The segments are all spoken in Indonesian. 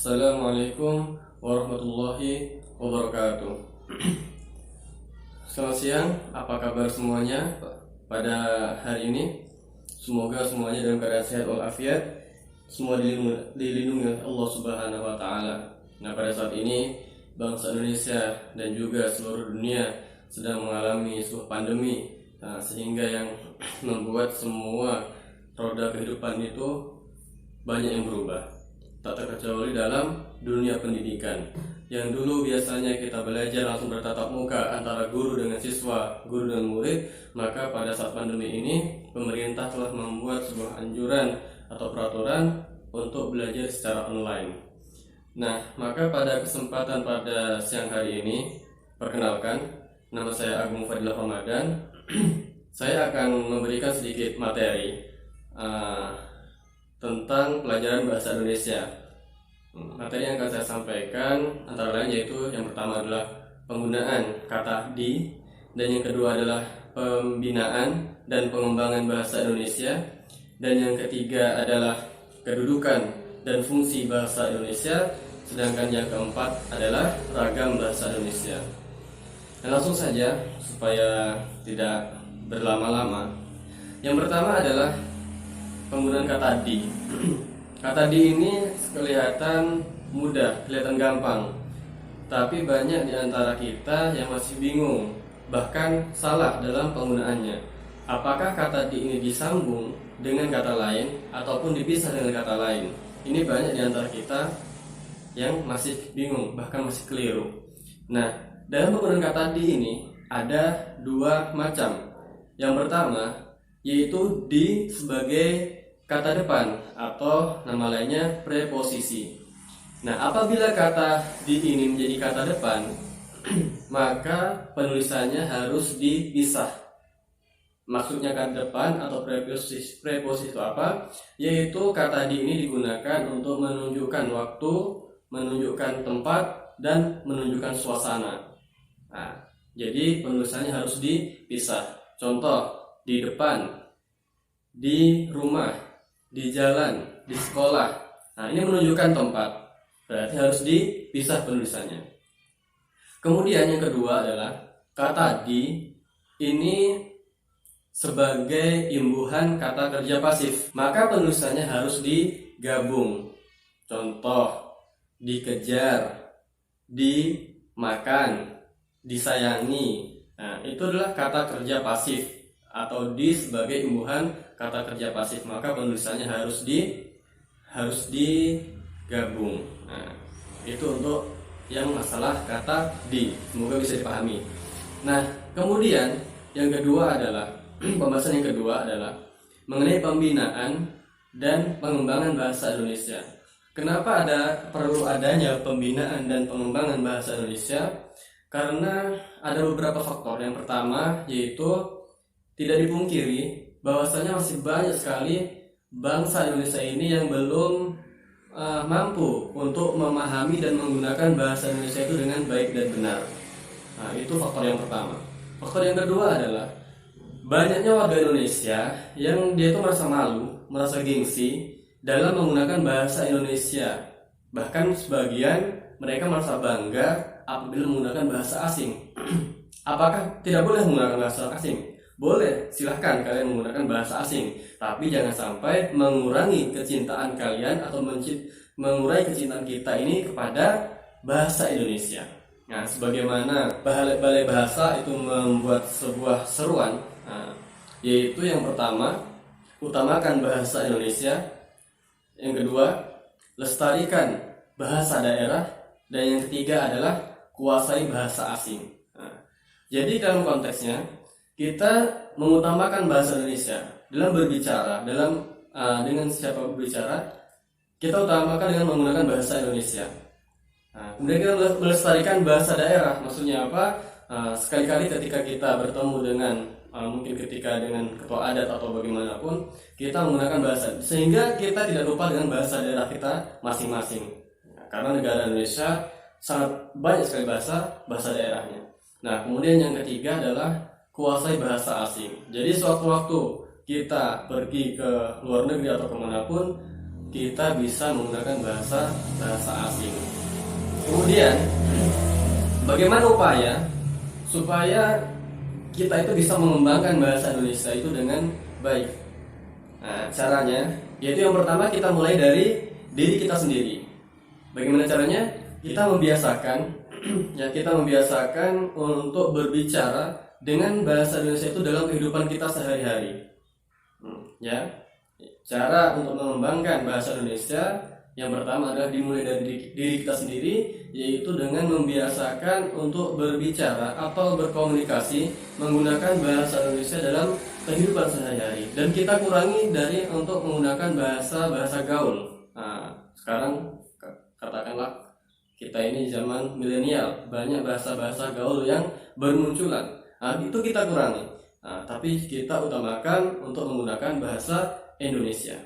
Assalamualaikum warahmatullahi wabarakatuh. Selamat siang, apa kabar semuanya pada hari ini? Semoga semuanya dalam keadaan sehat walafiat, semua dilindungi oleh Allah Subhanahu wa taala. Nah, pada saat ini bangsa Indonesia dan juga seluruh dunia sedang mengalami sebuah pandemi, sehingga yang membuat semua roda kehidupan itu banyak yang berubah. Tak terkecuali dalam dunia pendidikan, yang dulu biasanya kita belajar langsung bertatap muka antara guru dengan siswa, guru dan murid, maka pada saat pandemi ini pemerintah telah membuat sebuah anjuran atau peraturan untuk belajar secara online. Nah, maka pada kesempatan pada siang hari ini, perkenalkan, nama saya Agung Fadilah Ramadan. Saya akan memberikan sedikit materi tentang pelajaran bahasa Indonesia. Materi yang akan saya sampaikan antara lain yaitu yang pertama adalah penggunaan kata di, dan yang kedua adalah pembinaan dan pengembangan bahasa Indonesia, dan yang ketiga adalah kedudukan dan fungsi bahasa Indonesia, sedangkan yang keempat adalah ragam bahasa Indonesia. Dan langsung saja supaya tidak berlama-lama, yang pertama adalah penggunaan kata di. Kata di ini kelihatan mudah, kelihatan gampang, tapi banyak di antara kita yang masih bingung, bahkan salah dalam penggunaannya. Apakah kata di ini disambung dengan kata lain ataupun dipisah dengan kata lain? Ini banyak di antara kita yang masih bingung, bahkan masih keliru. Nah, dalam penggunaan kata di ini ada dua macam. Yang pertama yaitu di sebagai kata depan atau nama lainnya preposisi. Nah, apabila kata di ini menjadi kata depan, maka penulisannya harus dipisah. Maksudnya kata depan atau preposisi itu apa? Yaitu kata di ini digunakan untuk menunjukkan waktu, menunjukkan tempat, dan menunjukkan suasana. Nah, jadi penulisannya harus dipisah. Contoh, di depan, di rumah, di jalan, di sekolah. Nah, ini menunjukkan tempat, berarti harus dipisah penulisannya. Kemudian yang kedua adalah kata di ini sebagai imbuhan kata kerja pasif, maka penulisannya harus digabung. Contoh, dikejar, dimakan, disayangi. Nah, itu adalah kata kerja pasif atau di sebagai imbuhan kata kerja pasif, maka penulisannya harus digabung. Nah, itu untuk yang masalah kata di, semoga bisa dipahami. Nah, kemudian yang kedua adalah pembahasan yang kedua adalah mengenai pembinaan dan pengembangan bahasa Indonesia. Kenapa perlu adanya pembinaan dan pengembangan bahasa Indonesia? Karena ada beberapa faktor. Yang pertama yaitu tidak dipungkiri bahwasanya masih banyak sekali bangsa Indonesia ini yang belum mampu untuk memahami dan menggunakan bahasa Indonesia itu dengan baik dan benar. Nah, itu faktor yang pertama. Faktor yang kedua adalah banyaknya warga Indonesia yang dia itu merasa malu, merasa gengsi dalam menggunakan bahasa Indonesia. Bahkan sebagian mereka merasa bangga apabila menggunakan bahasa asing. Apakah tidak boleh menggunakan bahasa asing? Boleh, silahkan kalian menggunakan bahasa asing, tapi jangan sampai mengurangi kecintaan kalian atau mengurangi kecintaan kita ini kepada bahasa Indonesia. Nah, sebagaimana Balai Bahasa itu membuat sebuah seruan, yaitu yang pertama, utamakan bahasa Indonesia. Yang kedua, lestarikan bahasa daerah. Dan yang ketiga adalah kuasai bahasa asing. Nah, jadi dalam konteksnya, kita mengutamakan bahasa Indonesia dalam berbicara, dengan siapa berbicara, kita utamakan dengan menggunakan bahasa Indonesia. Nah, kemudian kita melestarikan bahasa daerah. Maksudnya apa? Sekali-kali ketika kita bertemu dengan mungkin ketika dengan ketua adat atau bagaimanapun, kita menggunakan bahasa, sehingga kita tidak lupa dengan bahasa daerah kita masing-masing. Nah, karena negara Indonesia sangat banyak sekali bahasa daerahnya. Nah, kemudian yang ketiga adalah kuasai bahasa asing. Jadi sewaktu-waktu kita pergi ke luar negeri atau kemanapun, kita bisa menggunakan bahasa asing. Kemudian bagaimana upaya supaya kita itu bisa mengembangkan bahasa Indonesia itu dengan baik? Nah, caranya yaitu yang pertama kita mulai dari diri kita sendiri. Bagaimana caranya? Kita membiasakan kita membiasakan untuk berbicara dengan bahasa Indonesia itu dalam kehidupan kita sehari-hari. Ya. Cara untuk mengembangkan bahasa Indonesia yang pertama adalah dimulai dari diri kita sendiri, yaitu dengan membiasakan untuk berbicara atau berkomunikasi menggunakan bahasa Indonesia dalam kehidupan sehari-hari. Dan kita kurangi dari untuk menggunakan bahasa gaul. Nah, sekarang katakanlah kita ini zaman milenial, banyak bahasa gaul yang bermunculan. Nah, itu kita kurangi. Nah, tapi kita utamakan untuk menggunakan bahasa Indonesia.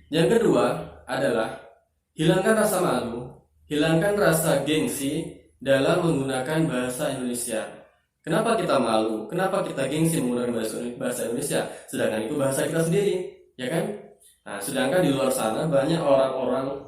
Yang kedua adalah hilangkan rasa malu, hilangkan rasa gengsi dalam menggunakan bahasa Indonesia. Kenapa kita malu? Kenapa kita gengsi menggunakan bahasa Indonesia? Sedangkan itu bahasa kita sendiri, ya kan? Nah, sedangkan di luar sana banyak orang-orang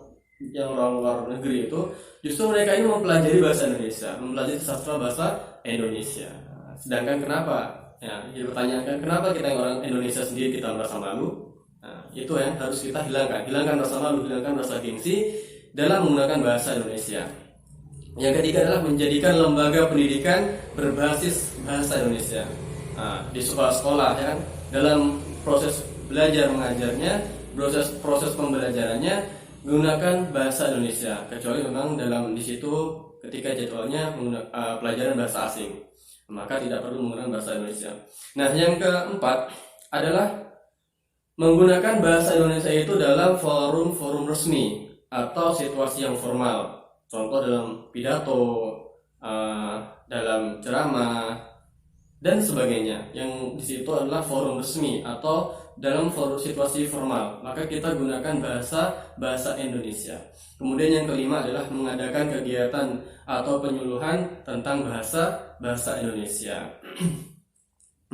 yang orang luar negeri itu justru mereka ini mempelajari bahasa Indonesia, mempelajari sastra bahasa Indonesia. Sedangkan kenapa? Ya, dipertanyakan kenapa kita yang orang Indonesia sendiri kita merasa malu? Nah, itu yang harus kita hilangkan rasa malu, hilangkan rasa gengsi dalam menggunakan bahasa Indonesia. Yang ketiga adalah menjadikan lembaga pendidikan berbasis bahasa Indonesia. Nah, di sekolah-sekolah ya kan, dalam proses belajar mengajarnya, proses pembelajarannya menggunakan bahasa Indonesia, kecuali memang dalam di situ ketika jadwalnya menggunakan pelajaran bahasa asing, maka tidak perlu menggunakan bahasa Indonesia. Nah, yang keempat adalah menggunakan bahasa Indonesia itu dalam forum-forum resmi atau situasi yang formal. Contoh dalam pidato, dalam ceramah dan sebagainya. Yang di situ adalah forum resmi atau dalam forum situasi formal. Maka kita gunakan bahasa Indonesia. Kemudian yang kelima adalah mengadakan kegiatan atau penyuluhan tentang bahasa Indonesia.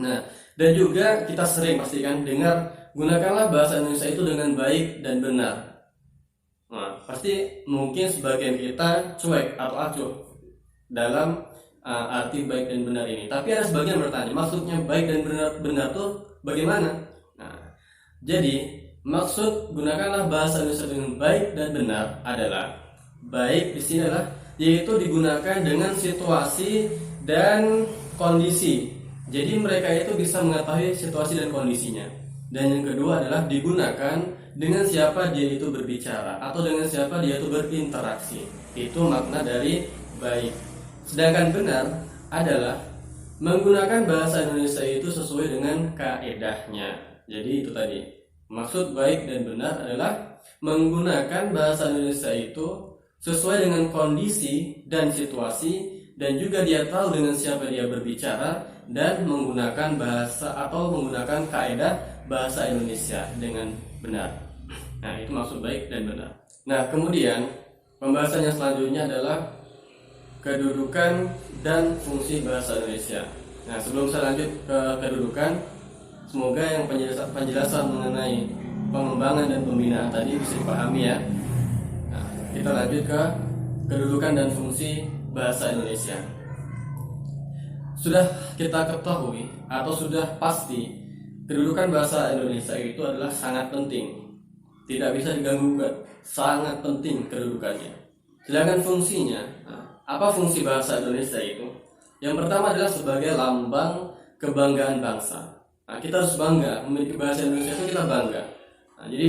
Nah, dan juga kita sering pastikan dengar gunakanlah bahasa Indonesia itu dengan baik dan benar. Nah, pasti mungkin sebagian kita cuek atau acuh dalam arti baik dan benar ini. Tapi ada sebagian bertanya, maksudnya baik dan benar tuh bagaimana? Nah, jadi maksud gunakanlah bahasa Indonesia dengan baik dan benar adalah baik di sini adalah yaitu digunakan dengan situasi dan kondisi. Jadi mereka itu bisa mengetahui situasi dan kondisinya. Dan yang kedua adalah digunakan dengan siapa dia itu berbicara atau dengan siapa dia itu berinteraksi. Itu makna dari baik. Sedangkan benar adalah menggunakan bahasa Indonesia itu sesuai dengan kaedahnya. Jadi itu tadi. Maksud baik dan benar adalah menggunakan bahasa Indonesia itu sesuai dengan kondisi dan situasi, dan juga dia tahu dengan siapa dia berbicara, dan menggunakan bahasa atau menggunakan kaedah bahasa Indonesia dengan benar. Nah, itu maksud baik dan benar. Nah, kemudian pembahasan yang selanjutnya adalah kedudukan dan fungsi bahasa Indonesia. Nah, sebelum saya lanjut ke kedudukan, semoga yang penjelasan mengenai pengembangan dan pembinaan tadi bisa dipahami ya. Nah, kita lanjut ke kedudukan dan fungsi bahasa Indonesia. Sudah kita ketahui atau sudah pasti kedudukan bahasa Indonesia itu adalah sangat penting, tidak bisa diganggu-gugat, sangat penting kedudukannya. Sedangkan fungsinya, apa fungsi bahasa Indonesia itu? Yang pertama adalah sebagai lambang kebanggaan bangsa. Nah, kita harus bangga memiliki bahasa Indonesia itu, kita bangga. Nah, jadi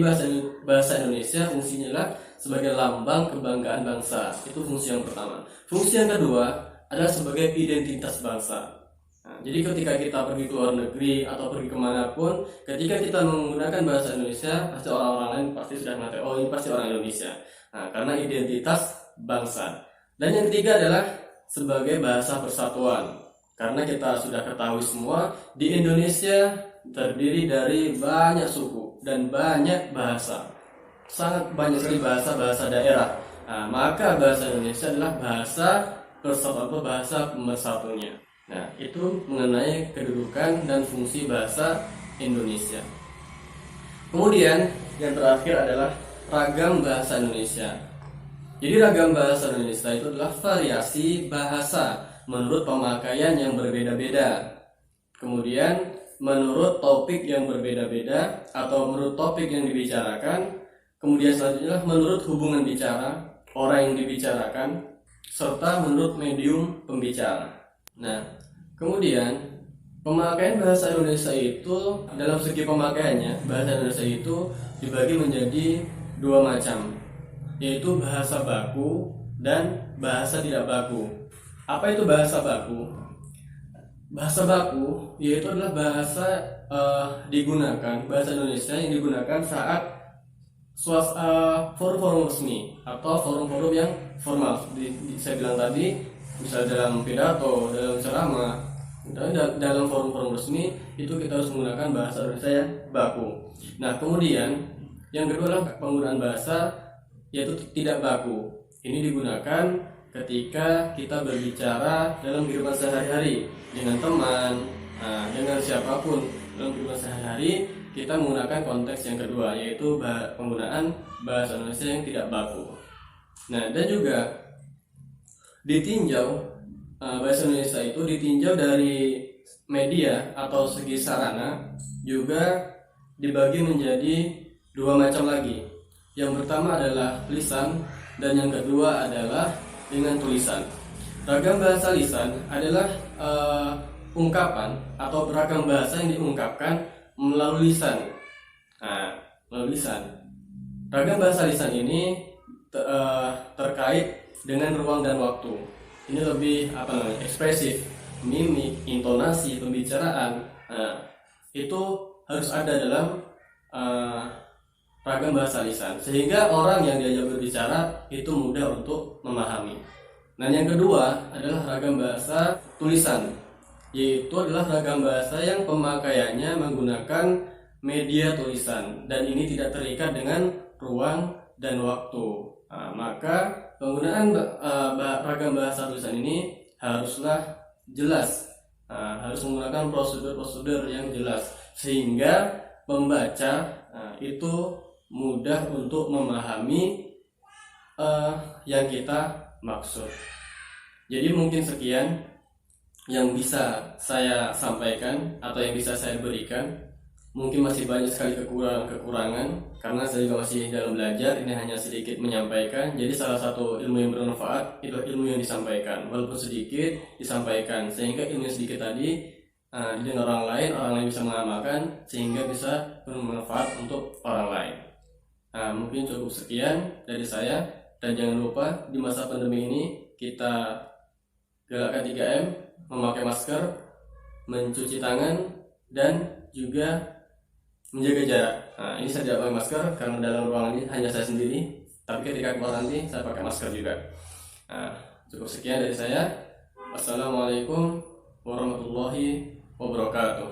bahasa Indonesia fungsinya adalah sebagai lambang kebanggaan bangsa. Itu fungsi yang pertama. Fungsi yang kedua adalah sebagai identitas bangsa. Nah, jadi ketika kita pergi ke luar negeri atau pergi kemanapun, ketika kita menggunakan bahasa Indonesia, pasti orang-orang lain pasti sudah mengatakan, oh ini pasti orang Indonesia. Nah, karena identitas bangsa. Dan yang ketiga adalah sebagai bahasa persatuan. Karena kita sudah ketahui semua, di Indonesia terdiri dari banyak suku dan banyak bahasa. Sangat banyak sekali bahasa daerah. Nah, maka bahasa Indonesia adalah bahasa persatuan atau bahasa pemersatunya. Nah, itu mengenai kedudukan dan fungsi bahasa Indonesia. Kemudian yang terakhir adalah ragam bahasa Indonesia. Jadi ragam bahasa Indonesia itu adalah variasi bahasa menurut pemakaian yang berbeda-beda. Kemudian menurut topik yang berbeda-beda atau menurut topik yang dibicarakan. Kemudian selanjutnya menurut hubungan bicara, orang yang dibicarakan, serta menurut medium pembicara. Nah, kemudian pemakaian bahasa Indonesia itu dalam segi pemakaiannya, bahasa Indonesia itu dibagi menjadi dua macam, yaitu bahasa baku dan bahasa tidak baku. Apa itu bahasa baku? Bahasa baku yaitu adalah bahasa bahasa Indonesia yang digunakan saat forum-forum resmi atau forum-forum yang formal. Saya bilang tadi, misalnya dalam pidato, dalam ceramah, dalam forum-forum resmi itu kita harus menggunakan bahasa Indonesia yang baku. Nah, kemudian yang kedua adalah penggunaan bahasa yaitu tidak baku. Ini digunakan ketika kita berbicara dalam kehidupan sehari-hari dengan teman, dengan siapapun dalam kehidupan sehari-hari. Kita menggunakan konteks yang kedua, yaitu penggunaan bahasa Indonesia yang tidak baku. Nah, dan juga ditinjau bahasa Indonesia itu ditinjau dari media atau segi sarana juga dibagi menjadi dua macam lagi. Yang pertama adalah lisan dan yang kedua adalah dengan tulisan. Ragam bahasa lisan adalah ungkapan atau beragam bahasa yang diungkapkan melalui lisan. Nah, melalui lisan. Ragam bahasa lisan ini terkait dengan ruang dan waktu. Ini lebih ekspresif, mimik, intonasi, pembicaraan. Nah, itu harus ada dalam ragam bahasa lisan, sehingga orang yang diajak berbicara itu mudah untuk memahami. Nah, yang kedua adalah ragam bahasa tulisan, yaitu adalah ragam bahasa yang pemakaiannya menggunakan media tulisan dan ini tidak terikat dengan ruang dan waktu. Nah, maka penggunaan ragam bahasa tulisan ini haruslah jelas, harus menggunakan prosedur-prosedur yang jelas sehingga pembaca itu mudah untuk memahami yang kita maksud. Jadi mungkin sekian yang bisa saya sampaikan atau yang bisa saya berikan. Mungkin masih banyak sekali kekurangan karena saya juga masih dalam belajar. Ini hanya sedikit menyampaikan. Jadi salah satu ilmu yang bermanfaat itu ilmu yang disampaikan, walaupun sedikit disampaikan, sehingga ilmu yang sedikit tadi didengar orang lain bisa mengamalkan sehingga bisa bermanfaat untuk orang lain. Mungkin cukup sekian dari saya, dan jangan lupa di masa pandemi ini kita galakkan 3M, memakai masker, mencuci tangan, dan juga menjaga jarak. Nah, ini saya tidak pakai masker karena dalam ruangan ini hanya saya sendiri, tapi ketika keluar nanti saya pakai masker juga. Cukup sekian dari saya. Wassalamualaikum warahmatullahi wabarakatuh.